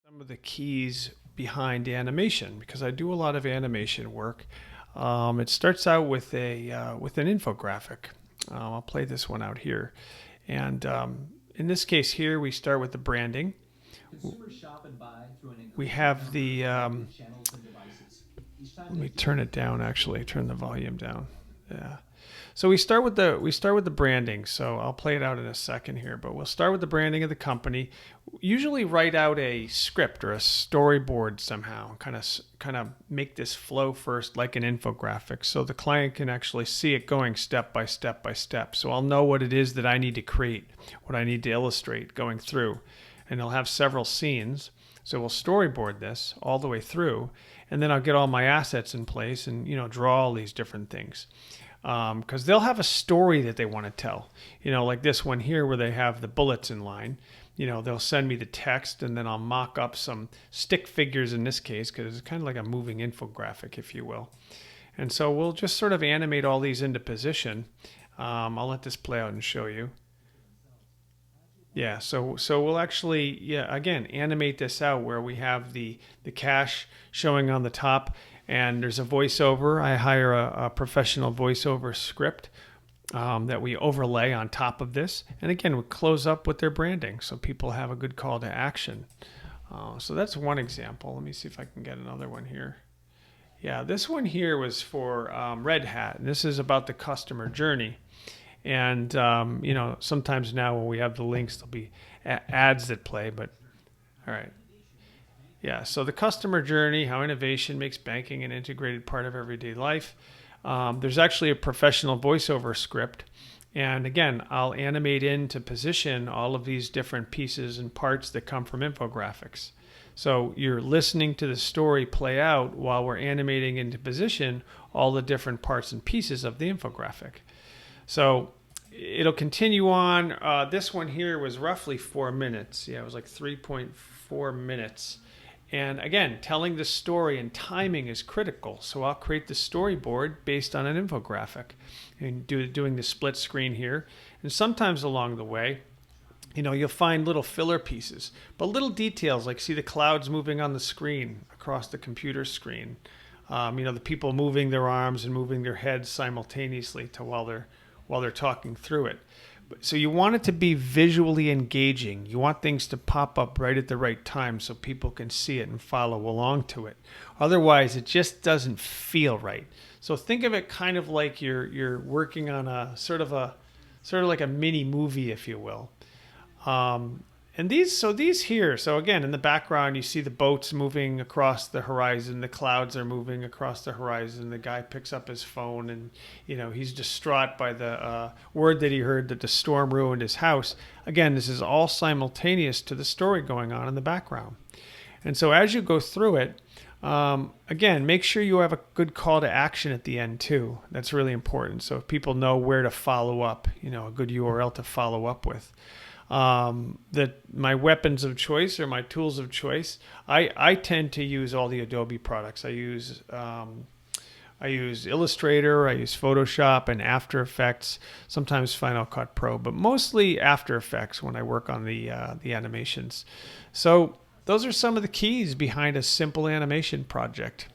Some of the keys behind animation, because I do a lot of animation work. It starts out with an infographic. I'll play this one out here, and in this case here we start with the branding. Consumers shop and buy through an We increasing have number the of connected channels and devices. Each time let they me feel turn it down. Actually, turn the volume down. Yeah. So we start with the branding. So I'll play it out in a second here, but we'll start with the branding of the company. Usually write out a script or a storyboard somehow. Kind of make this flow first like an infographic, so the client can actually see it going step by step by step. So I'll know what it is that I need to create, what I need to illustrate going through, and I'll have several scenes. So we'll storyboard this all the way through, and then I'll get all my assets in place and draw all these different things, because they'll have a story that they want to tell. Like this one here where they have the bullets in line. They'll send me the text, and then I'll mock up some stick figures in this case, because it's kind of like a moving infographic, if you will. And so we'll just sort of animate all these into position. I'll let this play out and show you. Yeah, so we'll actually, yeah, again, animate this out where we have the cash showing on the top, and there's a voiceover. I hire a professional voiceover script that we overlay on top of this, and again, we close up with their branding so people have a good call to action. So that's one example. Let me see if I can get another one here. Yeah, this one here was for Red Hat, and this is about the customer journey. And sometimes now when we have the links, there'll be ads that play. But all right, yeah. So the customer journey, how innovation makes banking an integrated part of everyday life. There's actually a professional voiceover script, and again, I'll animate into position all of these different pieces and parts that come from infographics. So you're listening to the story play out while we're animating into position all the different parts and pieces of the infographic. So it'll continue on. This one here was roughly 4 minutes. Yeah, it was like 3.4 minutes. And again, telling the story and timing is critical. So I'll create the storyboard based on an infographic and doing the split screen here. And sometimes along the way, you'll find little filler pieces, but little details like see the clouds moving on the screen across the computer screen. The people moving their arms and moving their heads simultaneously while they're talking through it. So you want it to be visually engaging. You want things to pop up right at the right time so people can see it and follow along to it. Otherwise, it just doesn't feel right. So think of it kind of like you're working on a sort of like a mini movie, if you will. And these here, so again, in the background, you see the boats moving across the horizon. The clouds are moving across the horizon. The guy picks up his phone and, he's distraught by the word that he heard that the storm ruined his house. Again, this is all simultaneous to the story going on in the background. And so as you go through it, again, make sure you have a good call to action at the end too. That's really important. So if people know where to follow up, a good URL to follow up with. That my weapons of choice or my tools of choice. I tend to use all the Adobe products. I use Illustrator, I use Photoshop and After Effects, sometimes Final Cut Pro, but mostly After Effects when I work on the animations. So those are some of the keys behind a simple animation project.